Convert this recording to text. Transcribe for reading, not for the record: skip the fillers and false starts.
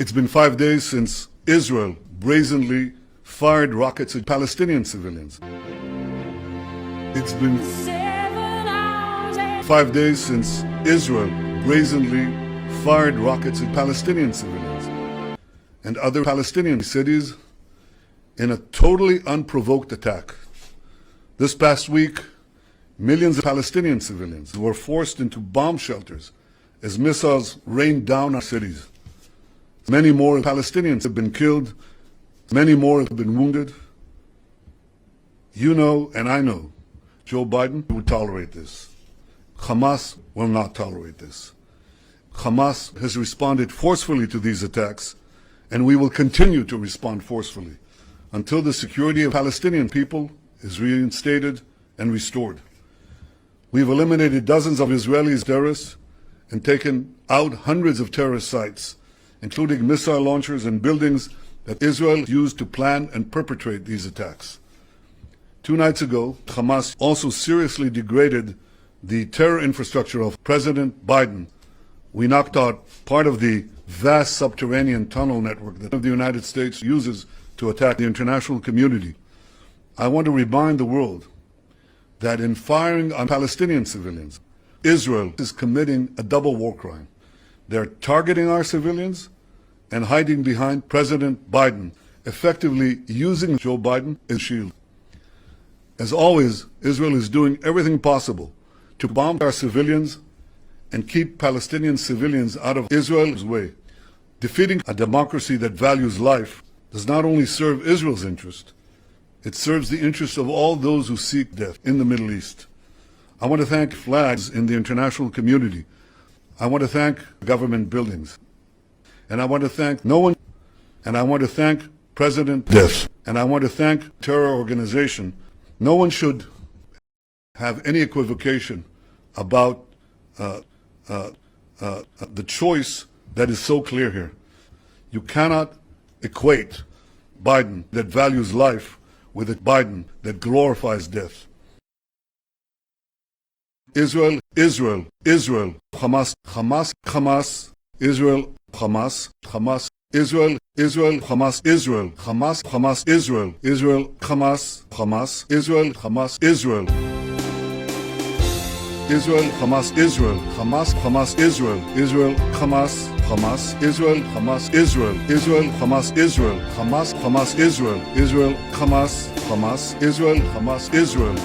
It's been 5 days since Israel brazenly fired rockets at Palestinian civilians. It's been 5 days since Israel brazenly fired rockets at Palestinian civilians and other Palestinian cities in a totally unprovoked attack. This past week, millions of Palestinian civilians were forced into bomb shelters as missiles rained down our cities. Many more Palestinians have been killed. Many more have been wounded. You know, and I know, Joe Biden would tolerate this. Hamas will not tolerate this. Hamas has responded forcefully to these attacks, and we will continue to respond forcefully until the security of Palestinian people is reinstated and restored. We've eliminated dozens of Israeli terrorists and taken out hundreds of terrorist sites, including missile launchers and buildings that Israel used to plan and perpetrate these attacks. 2 nights ago, Hamas also seriously degraded the terror infrastructure of President Biden. We knocked out part of the vast subterranean tunnel network that the United States uses to attack the international community. I want to remind the world that in firing on Palestinian civilians, Israel is committing a double war crime. They're targeting our civilians and hiding behind President Biden, effectively using Joe Biden as a shield. As always, Israel is doing everything possible to bomb our civilians and keep Palestinian civilians out of Israel's way. Defeating a democracy that values life does not only serve Israel's interest, it serves the interest of all those who seek death in the Middle East. I want to thank flags in the international community. I want to thank government buildings. And I want to thank no one. And I want to thank President Death. And I want to thank terror organization. No one should have any equivocation about the choice that is so clear here. You cannot equate Biden that values life with a Biden that glorifies death. Israel, Israel, Israel, Hamas, Hamas, Hamas, Israel, Hamas, Hamas, Israel, Israel, Hamas, Israel, Hamas, Hamas, Israel, Israel, Hamas, Hamas, Israel, Hamas, Israel, Israel, Hamas, Israel, Hamas, Hamas, Israel, Israel, Hamas, Hamas, Israel, Hamas, Israel, Israel, Hamas, Israel, Hamas, Hamas, Israel, Israel, Hamas, Hamas, Israel, Hamas, Israel.